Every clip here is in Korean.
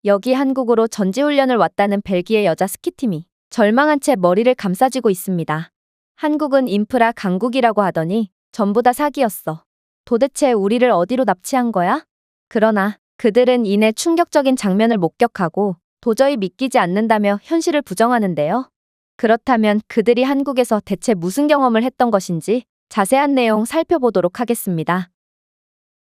여기 한국으로 전지훈련을 왔다는 벨기에 여자 스키팀이 절망한 채 머리를 감싸쥐고 있습니다. 한국은 인프라 강국이라고 하더니 전부 다 사기였어. 도대체 우리를 어디로 납치한 거야? 그러나 그들은 이내 충격적인 장면을 목격하고 도저히 믿기지 않는다며 현실을 부정하는데요. 그렇다면 그들이 한국에서 대체 무슨 경험을 했던 것인지 자세한 내용 살펴보도록 하겠습니다.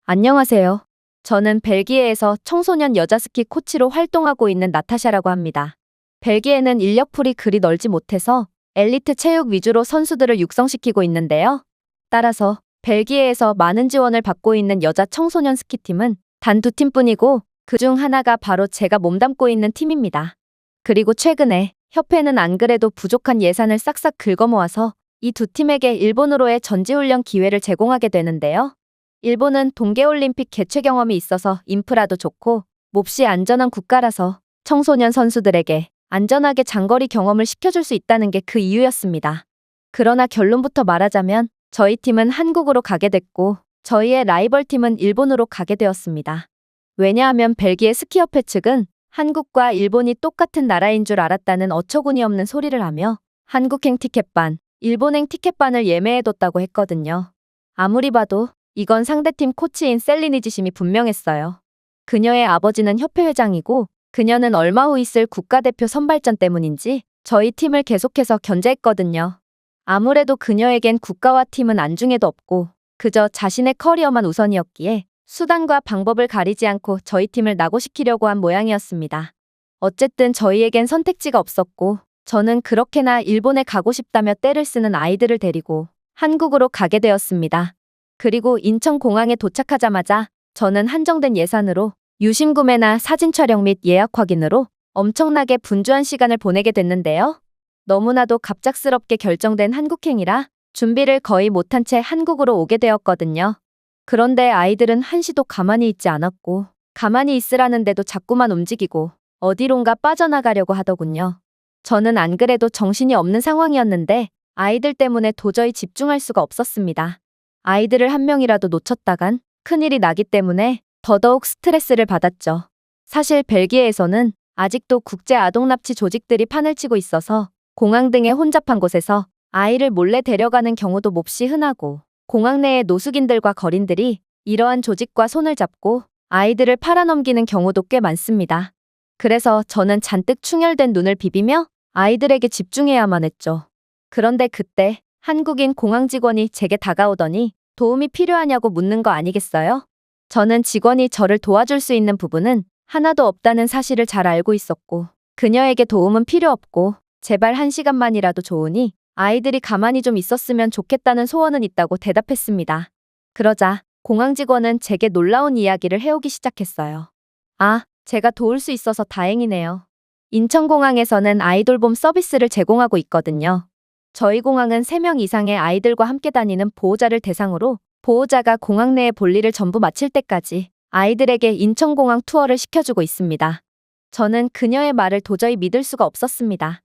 안녕하세요. 저는 벨기에에서 청소년 여자 스키 코치로 활동하고 있는 나타샤라고 합니다. 벨기에는 인력풀이 그리 넓지 못해서 엘리트 체육 위주로 선수들을 육성시키고 있는데요. 따라서 벨기에에서 많은 지원을 받고 있는 여자 청소년 스키팀은 단 2팀뿐이고 그중 하나가 바로 제가 몸담고 있는 팀입니다. 그리고 최근에 협회는 안 그래도 부족한 예산을 싹싹 긁어모아서 이 두 팀에게 일본으로의 전지훈련 기회를 제공하게 되는데요. 일본은 동계올림픽 개최 경험이 있어서 인프라도 좋고 몹시 안전한 국가라서 청소년 선수들에게 안전하게 장거리 경험을 시켜줄 수 있다는 게 그 이유였습니다. 그러나 결론부터 말하자면 저희 팀은 한국으로 가게 됐고 저희의 라이벌 팀은 일본으로 가게 되었습니다. 왜냐하면 벨기에 스키협회 측은 한국과 일본이 똑같은 나라인 줄 알았다는 어처구니 없는 소리를 하며 한국행 티켓반, 일본행 티켓반을 예매해뒀다고 했거든요. 아무리 봐도 이건 상대팀 코치인 셀리니지심이 분명했어요. 그녀의 아버지는 협회 회장이고 그녀는 얼마 후 있을 국가대표 선발전 때문인지 저희 팀을 계속해서 견제했거든요. 아무래도 그녀에겐 국가와 팀은 안중에도 없고 그저 자신의 커리어만 우선이었기에 수단과 방법을 가리지 않고 저희 팀을 낙오시키려고 한 모양이었습니다. 어쨌든 저희에겐 선택지가 없었고 저는 그렇게나 일본에 가고 싶다며 떼를 쓰는 아이들을 데리고 한국으로 가게 되었습니다. 그리고 인천공항에 도착하자마자 저는 한정된 예산으로 유심 구매나 사진 촬영 및 예약 확인으로 엄청나게 분주한 시간을 보내게 됐는데요. 너무나도 갑작스럽게 결정된 한국행이라 준비를 거의 못한 채 한국으로 오게 되었거든요. 그런데 아이들은 한시도 가만히 있지 않았고 가만히 있으라는데도 자꾸만 움직이고 어디론가 빠져나가려고 하더군요. 저는 안 그래도 정신이 없는 상황이었는데 아이들 때문에 도저히 집중할 수가 없었습니다. 아이들을 한 명이라도 놓쳤다간 큰일이 나기 때문에 더더욱 스트레스를 받았죠. 사실 벨기에에서는 아직도 국제 아동 납치 조직들이 판을 치고 있어서 공항 등의 혼잡한 곳에서 아이를 몰래 데려가는 경우도 몹시 흔하고 공항 내의 노숙인들과 거린들이 이러한 조직과 손을 잡고 아이들을 팔아넘기는 경우도 꽤 많습니다. 그래서 저는 잔뜩 충혈된 눈을 비비며 아이들에게 집중해야만 했죠. 그런데 그때 한국인 공항 직원이 제게 다가오더니 도움이 필요하냐고 묻는 거 아니겠어요? 저는 직원이 저를 도와줄 수 있는 부분은 하나도 없다는 사실을 잘 알고 있었고 그녀에게 도움은 필요 없고 제발 1시간만이라도 좋으니 아이들이 가만히 좀 있었으면 좋겠다는 소원은 있다고 대답했습니다. 그러자 공항 직원은 제게 놀라운 이야기를 해오기 시작했어요. 아, 제가 도울 수 있어서 다행이네요. 인천공항에서는 아이돌봄 서비스를 제공하고 있거든요. 저희 공항은 3명 이상의 아이들과 함께 다니는 보호자를 대상으로 보호자가 공항 내의 볼일을 전부 마칠 때까지 아이들에게 인천공항 투어를 시켜주고 있습니다. 저는 그녀의 말을 도저히 믿을 수가 없었습니다.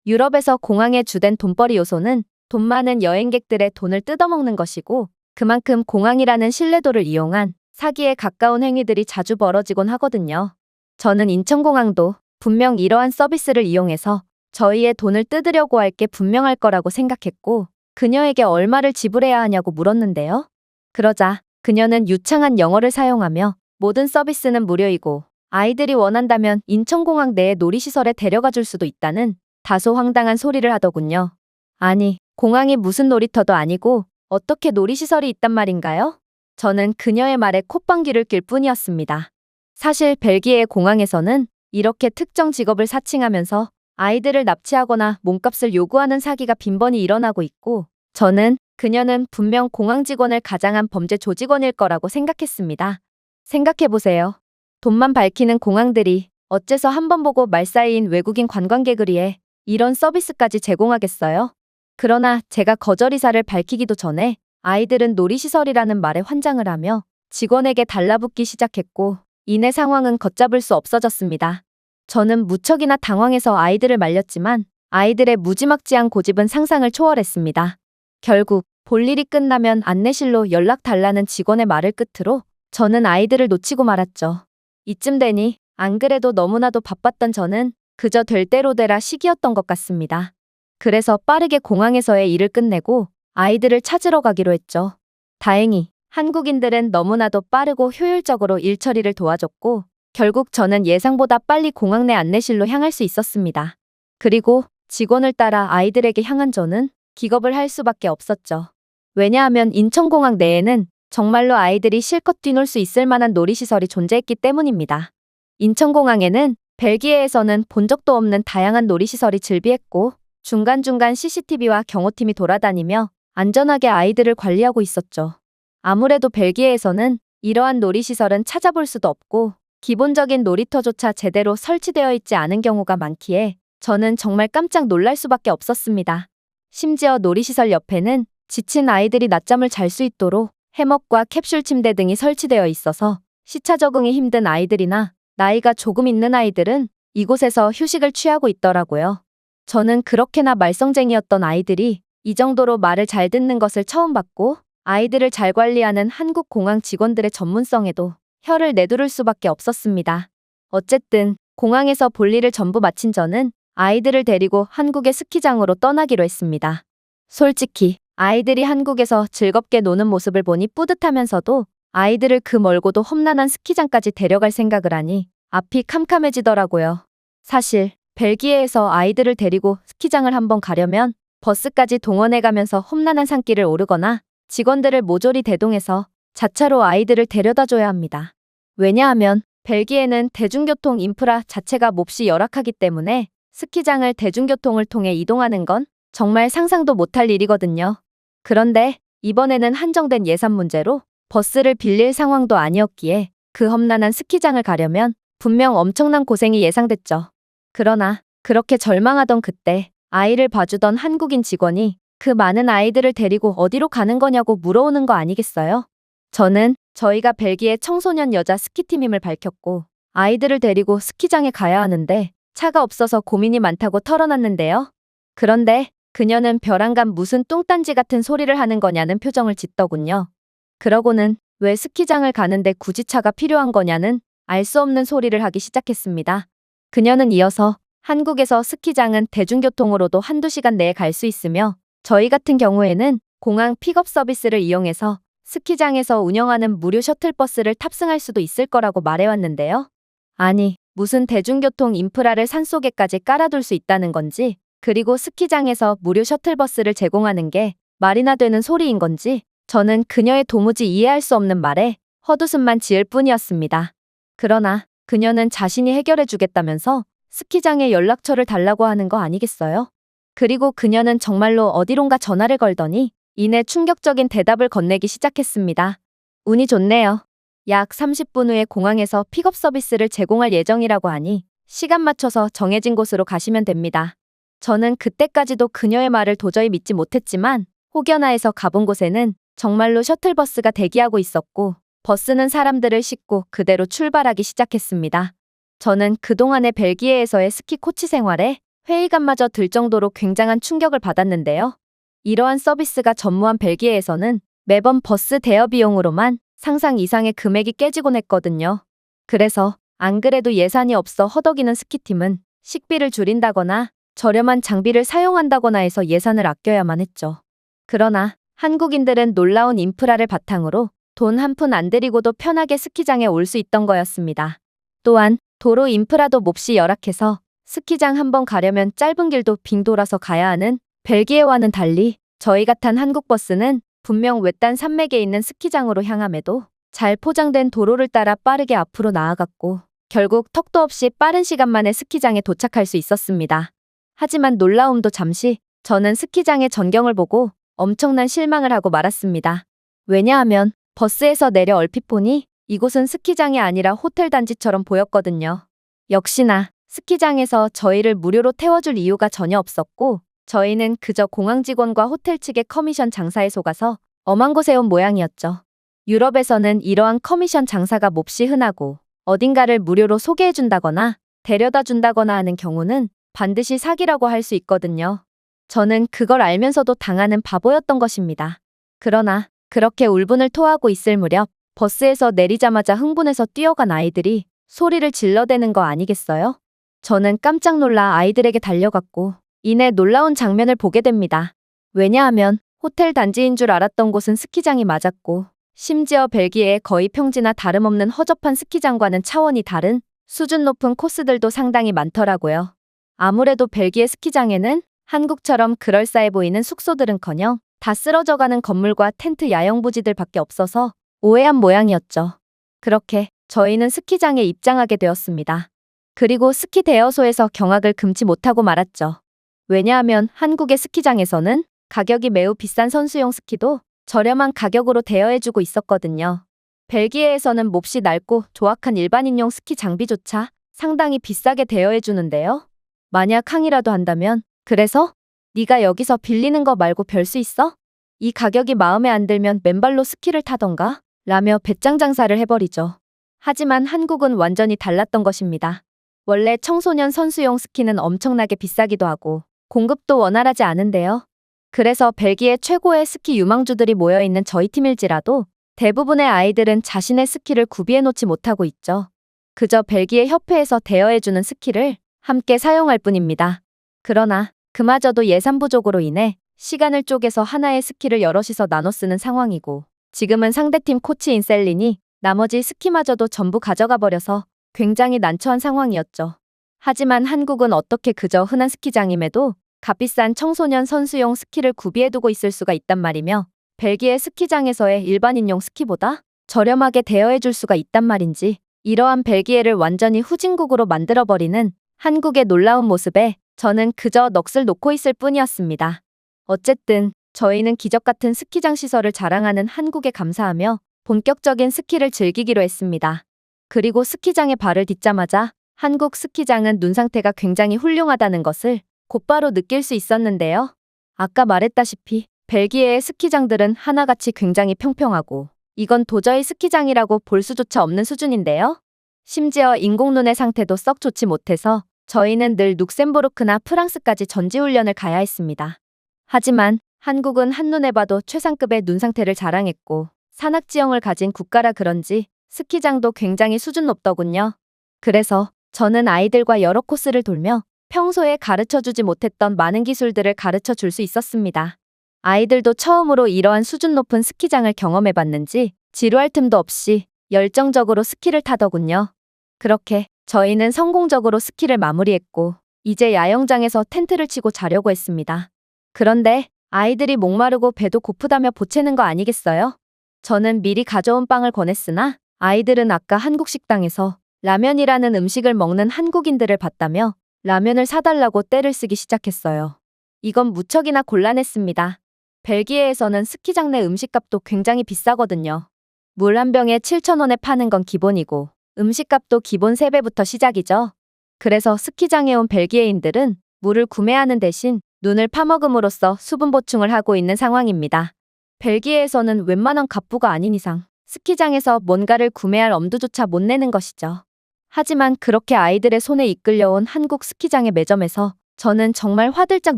유럽에서 공항의 주된 돈벌이 요소는 돈 많은 여행객들의 돈을 뜯어먹는 것이고 그만큼 공항이라는 신뢰도를 이용한 사기에 가까운 행위들이 자주 벌어지곤 하거든요. 저는 인천공항도 분명 이러한 서비스를 이용해서 저희의 돈을 뜯으려고 할 게 분명할 거라고 생각했고 그녀에게 얼마를 지불해야 하냐고 물었는데요. 그러자 그녀는 유창한 영어를 사용하며 모든 서비스는 무료이고 아이들이 원한다면 인천공항 내의 놀이시설에 데려가 줄 수도 있다는 다소 황당한 소리를 하더군요. 아니, 공항이 무슨 놀이터도 아니고 어떻게 놀이시설이 있단 말인가요? 저는 그녀의 말에 콧방귀를 낄 뿐이었습니다. 사실 벨기에 공항에서는 이렇게 특정 직업을 사칭하면서 아이들을 납치하거나 몸값을 요구하는 사기가 빈번히 일어나고 있고 저는 그녀는 분명 공항 직원을 가장한 범죄 조직원일 거라고 생각했습니다. 생각해보세요. 돈만 밝히는 공항들이 어째서 한 번 보고 말싸이인 외국인 관광객을 위해 이런 서비스까지 제공하겠어요? 그러나 제가 거절의사를 밝히기도 전에 아이들은 놀이시설이라는 말에 환장을 하며 직원에게 달라붙기 시작했고 이내 상황은 걷잡을 수 없어졌습니다. 저는 무척이나 당황해서 아이들을 말렸지만 아이들의 무지막지한 고집은 상상을 초월했습니다. 결국 볼일이 끝나면 안내실로 연락 달라는 직원의 말을 끝으로 저는 아이들을 놓치고 말았죠. 이쯤 되니 안 그래도 너무나도 바빴던 저는 그저 될 대로 되라 시기였던 것 같습니다. 그래서 빠르게 공항에서의 일을 끝내고 아이들을 찾으러 가기로 했죠. 다행히 한국인들은 너무나도 빠르고 효율적으로 일 처리를 도와줬고 결국 저는 예상보다 빨리 공항 내 안내실로 향할 수 있었습니다. 그리고 직원을 따라 아이들에게 향한 저는 기겁을 할 수밖에 없었죠. 왜냐하면 인천공항 내에는 정말로 아이들이 실컷 뛰놀 수 있을 만한 놀이시설이 존재했기 때문입니다. 인천공항에는 벨기에에서는 본 적도 없는 다양한 놀이시설이 즐비했고 중간중간 CCTV와 경호팀이 돌아다니며 안전하게 아이들을 관리하고 있었죠. 아무래도 벨기에에서는 이러한 놀이시설은 찾아볼 수도 없고 기본적인 놀이터조차 제대로 설치되어 있지 않은 경우가 많기에 저는 정말 깜짝 놀랄 수밖에 없었습니다. 심지어 놀이시설 옆에는 지친 아이들이 낮잠을 잘 수 있도록 해먹과 캡슐 침대 등이 설치되어 있어서 시차 적응이 힘든 아이들이나 나이가 조금 있는 아이들은 이곳에서 휴식을 취하고 있더라고요. 저는 그렇게나 말썽쟁이였던 아이들이 이 정도로 말을 잘 듣는 것을 처음 봤고 아이들을 잘 관리하는 한국 공항 직원들의 전문성에도 혀를 내두를 수밖에 없었습니다. 어쨌든 공항에서 볼 일을 전부 마친 저는 아이들을 데리고 한국의 스키장으로 떠나기로 했습니다. 솔직히 아이들이 한국에서 즐겁게 노는 모습을 보니 뿌듯하면서도 아이들을 그 멀고도 험난한 스키장까지 데려갈 생각을 하니 앞이 캄캄해지더라고요. 사실 벨기에에서 아이들을 데리고 스키장을 한번 가려면 버스까지 동원해가면서 험난한 산길을 오르거나 직원들을 모조리 대동해서 자차로 아이들을 데려다줘야 합니다. 왜냐하면 벨기에는 대중교통 인프라 자체가 몹시 열악하기 때문에 스키장을 대중교통을 통해 이동하는 건 정말 상상도 못할 일이거든요. 그런데 이번에는 한정된 예산 문제로 버스를 빌릴 상황도 아니었기에 그 험난한 스키장을 가려면 분명 엄청난 고생이 예상됐죠. 그러나 그렇게 절망하던 그때 아이를 봐주던 한국인 직원이 그 많은 아이들을 데리고 어디로 가는 거냐고 물어오는 거 아니겠어요? 저는 저희가 벨기에 청소년 여자 스키팀임을 밝혔고 아이들을 데리고 스키장에 가야 하는데 차가 없어서 고민이 많다고 털어놨는데요. 그런데 그녀는 벼랑간 무슨 뚱딴지 같은 소리를 하는 거냐는 표정을 짓더군요. 그러고는 왜 스키장을 가는데 굳이 차가 필요한 거냐는 알 수 없는 소리를 하기 시작했습니다. 그녀는 이어서 한국에서 스키장은 대중교통으로도 한두 시간 내에 갈 수 있으며 저희 같은 경우에는 공항 픽업 서비스를 이용해서 스키장에서 운영하는 무료 셔틀버스를 탑승할 수도 있을 거라고 말해왔는데요. 아니, 무슨 대중교통 인프라를 산속에까지 깔아둘 수 있다는 건지, 그리고 스키장에서 무료 셔틀버스를 제공하는 게 말이나 되는 소리인 건지, 저는 그녀의 도무지 이해할 수 없는 말에 헛웃음만 지을 뿐이었습니다. 그러나 그녀는 자신이 해결해 주겠다면서 스키장에 연락처를 달라고 하는 거 아니겠어요? 그리고 그녀는 정말로 어디론가 전화를 걸더니 이내 충격적인 대답을 건네기 시작했습니다. 운이 좋네요. 약 30분 후에 공항에서 픽업 서비스를 제공할 예정이라고 하니 시간 맞춰서 정해진 곳으로 가시면 됩니다. 저는 그때까지도 그녀의 말을 도저히 믿지 못했지만 혹여나해서 가본 곳에는 정말로 셔틀버스가 대기하고 있었고 버스는 사람들을 싣고 그대로 출발하기 시작했습니다. 저는 그동안의 벨기에에서의 스키 코치 생활에 회의감마저 들 정도로 굉장한 충격을 받았는데요. 이러한 서비스가 전무한 벨기에에서는 매번 버스 대여 비용으로만 상상 이상의 금액이 깨지곤 했거든요. 그래서 안 그래도 예산이 없어 허덕이는 스키팀은 식비를 줄인다거나 저렴한 장비를 사용한다거나 해서 예산을 아껴야만 했죠. 그러나 한국인들은 놀라운 인프라를 바탕으로 돈 한 푼 안 들이고도 편하게 스키장에 올 수 있던 거였습니다. 또한 도로 인프라도 몹시 열악해서 스키장 한번 가려면 짧은 길도 빙 돌아서 가야 하는 벨기에와는 달리 저희 같은 한국 버스는 분명 외딴 산맥에 있는 스키장으로 향함에도 잘 포장된 도로를 따라 빠르게 앞으로 나아갔고 결국 턱도 없이 빠른 시간 만에 스키장에 도착할 수 있었습니다. 하지만 놀라움도 잠시, 저는 스키장의 전경을 보고 엄청난 실망을 하고 말았습니다. 왜냐하면 버스에서 내려 얼핏 보니 이곳은 스키장이 아니라 호텔 단지처럼 보였거든요. 역시나 스키장에서 저희를 무료로 태워줄 이유가 전혀 없었고 저희는 그저 공항 직원과 호텔 측의 커미션 장사에 속아서 엄한 곳에 온 모양이었죠. 유럽에서는 이러한 커미션 장사가 몹시 흔하고 어딘가를 무료로 소개해준다거나 데려다준다거나 하는 경우는 반드시 사기라고 할 수 있거든요. 저는 그걸 알면서도 당하는 바보였던 것입니다. 그러나 그렇게 울분을 토하고 있을 무렵 버스에서 내리자마자 흥분해서 뛰어간 아이들이 소리를 질러대는 거 아니겠어요? 저는 깜짝 놀라 아이들에게 달려갔고 이내 놀라운 장면을 보게 됩니다. 왜냐하면 호텔 단지인 줄 알았던 곳은 스키장이 맞았고 심지어 벨기에의 거의 평지나 다름없는 허접한 스키장과는 차원이 다른 수준 높은 코스들도 상당히 많더라고요. 아무래도 벨기에 스키장에는 한국처럼 그럴싸해 보이는 숙소들은커녕 다 쓰러져가는 건물과 텐트 야영부지들밖에 없어서 오해한 모양이었죠. 그렇게 저희는 스키장에 입장하게 되었습니다. 그리고 스키 대여소에서 경악을 금치 못하고 말았죠. 왜냐하면 한국의 스키장에서는 가격이 매우 비싼 선수용 스키도 저렴한 가격으로 대여해주고 있었거든요. 벨기에에서는 몹시 낡고 조악한 일반인용 스키 장비조차 상당히 비싸게 대여해주는데요. 만약 항의라도 한다면 그래서 네가 여기서 빌리는 거 말고 별 수 있어? 이 가격이 마음에 안 들면 맨발로 스키를 타던가? 라며 배짱 장사를 해버리죠. 하지만 한국은 완전히 달랐던 것입니다. 원래 청소년 선수용 스키는 엄청나게 비싸기도 하고 공급도 원활하지 않은데요. 그래서 벨기에 최고의 스키 유망주들이 모여있는 저희 팀일지라도 대부분의 아이들은 자신의 스키를 구비해 놓지 못하고 있죠. 그저 벨기에 협회에서 대여해주는 스키를 함께 사용할 뿐입니다. 그러나 그마저도 예산 부족으로 인해 시간을 쪼개서 하나의 스키를 여럿이서 나눠 쓰는 상황이고 지금은 상대팀 코치인 셀린이 나머지 스키마저도 전부 가져가 버려서 굉장히 난처한 상황이었죠. 하지만 한국은 어떻게 그저 흔한 스키장임에도 값비싼 청소년 선수용 스키를 구비해두고 있을 수가 있단 말이며 벨기에 스키장에서의 일반인용 스키보다 저렴하게 대여해줄 수가 있단 말인지 이러한 벨기에를 완전히 후진국으로 만들어버리는 한국의 놀라운 모습에 저는 그저 넋을 놓고 있을 뿐이었습니다. 어쨌든 저희는 기적같은 스키장 시설을 자랑하는 한국에 감사하며 본격적인 스키를 즐기기로 했습니다. 그리고 스키장에 발을 딛자마자 한국 스키장은 눈 상태가 굉장히 훌륭하다는 것을 곧바로 느낄 수 있었는데요. 아까 말했다시피 벨기에의 스키장들은 하나같이 굉장히 평평하고 이건 도저히 스키장이라고 볼 수조차 없는 수준인데요. 심지어 인공눈의 상태도 썩 좋지 못해서 저희는 늘 룩셈부르크나 프랑스까지 전지훈련을 가야 했습니다. 하지만 한국은 한눈에 봐도 최상급의 눈 상태를 자랑했고 산악지형을 가진 국가라 그런지 스키장도 굉장히 수준 높더군요. 그래서 저는 아이들과 여러 코스를 돌며 평소에 가르쳐주지 못했던 많은 기술들을 가르쳐 줄 수 있었습니다. 아이들도 처음으로 이러한 수준 높은 스키장을 경험해봤는지 지루할 틈도 없이 열정적으로 스키를 타더군요. 그렇게 저희는 성공적으로 스키를 마무리했고 이제 야영장에서 텐트를 치고 자려고 했습니다. 그런데 아이들이 목마르고 배도 고프다며 보채는 거 아니겠어요? 저는 미리 가져온 빵을 권했으나 아이들은 아까 한국 식당에서 라면이라는 음식을 먹는 한국인들을 봤다며 라면을 사달라고 떼를 쓰기 시작했어요. 이건 무척이나 곤란했습니다. 벨기에에서는 스키장 내 음식값도 굉장히 비싸거든요. 물 한 병에 7,000원에 파는 건 기본이고 음식값도 기본 3배부터 시작이죠. 그래서 스키장에 온 벨기에인들은 물을 구매하는 대신 눈을 파먹음으로써 수분 보충을 하고 있는 상황입니다. 벨기에에서는 웬만한 갑부가 아닌 이상 스키장에서 뭔가를 구매할 엄두조차 못 내는 것이죠. 하지만 그렇게 아이들의 손에 이끌려온 한국 스키장의 매점에서 저는 정말 화들짝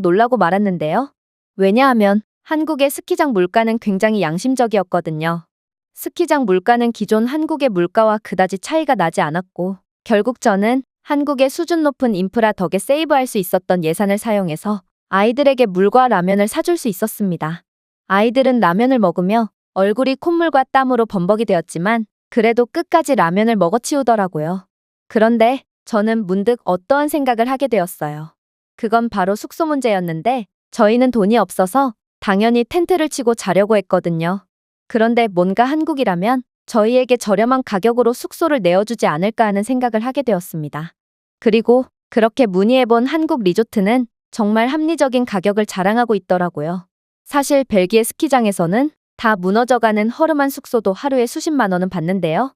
놀라고 말았는데요. 왜냐하면 한국의 스키장 물가는 굉장히 양심적이었거든요. 스키장 물가는 기존 한국의 물가와 그다지 차이가 나지 않았고 결국 저는 한국의 수준 높은 인프라 덕에 세이브할 수 있었던 예산을 사용해서 아이들에게 물과 라면을 사줄 수 있었습니다. 아이들은 라면을 먹으며 얼굴이 콧물과 땀으로 범벅이 되었지만 그래도 끝까지 라면을 먹어치우더라고요. 그런데 저는 문득 어떠한 생각을 하게 되었어요. 그건 바로 숙소 문제였는데 저희는 돈이 없어서 당연히 텐트를 치고 자려고 했거든요. 그런데 뭔가 한국이라면 저희에게 저렴한 가격으로 숙소를 내어주지 않을까 하는 생각을 하게 되었습니다. 그리고 그렇게 문의해본 한국 리조트는 정말 합리적인 가격을 자랑하고 있더라고요. 사실 벨기에 스키장에서는 다 무너져가는 허름한 숙소도 하루에 수십만 원은 받는데요.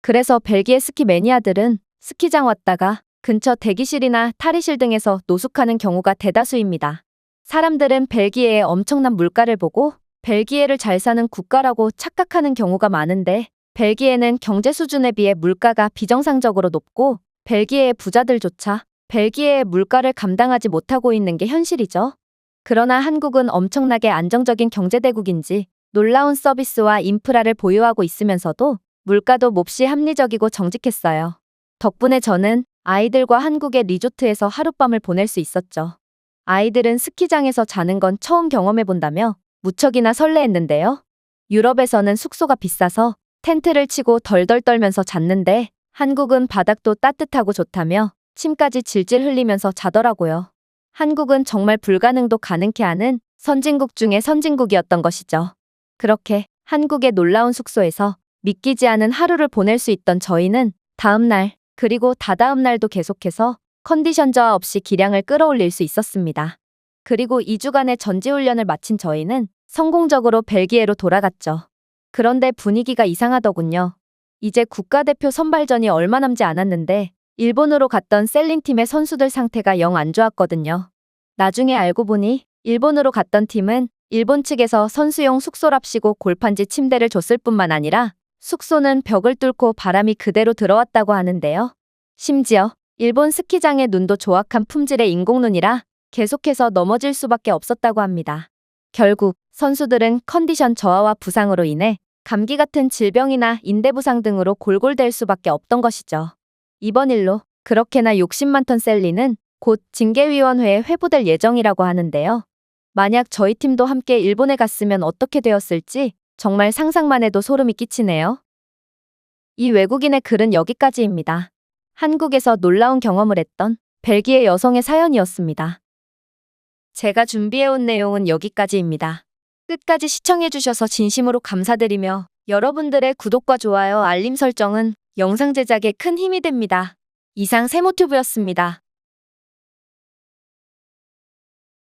그래서 벨기에 스키 매니아들은 스키장 왔다가 근처 대기실이나 탈의실 등에서 노숙하는 경우가 대다수입니다. 사람들은 벨기에의 엄청난 물가를 보고 벨기에를 잘 사는 국가라고 착각하는 경우가 많은데 벨기에는 경제 수준에 비해 물가가 비정상적으로 높고 벨기에의 부자들조차 벨기에의 물가를 감당하지 못하고 있는 게 현실이죠. 그러나 한국은 엄청나게 안정적인 경제대국인지 놀라운 서비스와 인프라를 보유하고 있으면서도 물가도 몹시 합리적이고 정직했어요. 덕분에 저는 아이들과 한국의 리조트에서 하룻밤을 보낼 수 있었죠. 아이들은 스키장에서 자는 건 처음 경험해 본다며 무척이나 설레했는데요. 유럽에서는 숙소가 비싸서 텐트를 치고 덜덜 떨면서 잤는데 한국은 바닥도 따뜻하고 좋다며 침까지 질질 흘리면서 자더라고요. 한국은 정말 불가능도 가능케 하는 선진국 중에 선진국이었던 것이죠. 그렇게 한국의 놀라운 숙소에서 믿기지 않은 하루를 보낼 수 있던 저희는 다음 날, 그리고 다다음 날도 계속해서 컨디션 저하 없이 기량을 끌어올릴 수 있었습니다. 그리고 2주간의 전지훈련을 마친 저희는 성공적으로 벨기에로 돌아갔죠. 그런데 분위기가 이상하더군요. 이제 국가대표 선발전이 얼마 남지 않았는데 일본으로 갔던 셀링팀의 선수들 상태가 영 안 좋았거든요. 나중에 알고 보니 일본으로 갔던 팀은 일본 측에서 선수용 숙소랍시고 골판지 침대를 줬을 뿐만 아니라 숙소는 벽을 뚫고 바람이 그대로 들어왔다고 하는데요. 심지어 일본 스키장의 눈도 조악한 품질의 인공눈이라 계속해서 넘어질 수밖에 없었다고 합니다. 결국 선수들은 컨디션 저하와 부상으로 인해 감기 같은 질병이나 인대 부상 등으로 골골댈 수밖에 없던 것이죠. 이번 일로 그렇게나 욕심 많던 셀리는 곧 징계위원회에 회부될 예정이라고 하는데요. 만약 저희 팀도 함께 일본에 갔으면 어떻게 되었을지 정말 상상만 해도 소름이 끼치네요. 이 외국인의 글은 여기까지입니다. 한국에서 놀라운 경험을 했던 벨기에 여성의 사연이었습니다. 제가 준비해온 내용은 여기까지입니다. 끝까지 시청해주셔서 진심으로 감사드리며 여러분들의 구독과 좋아요, 알림 설정은 영상 제작에 큰 힘이 됩니다. 이상 세모튜브였습니다.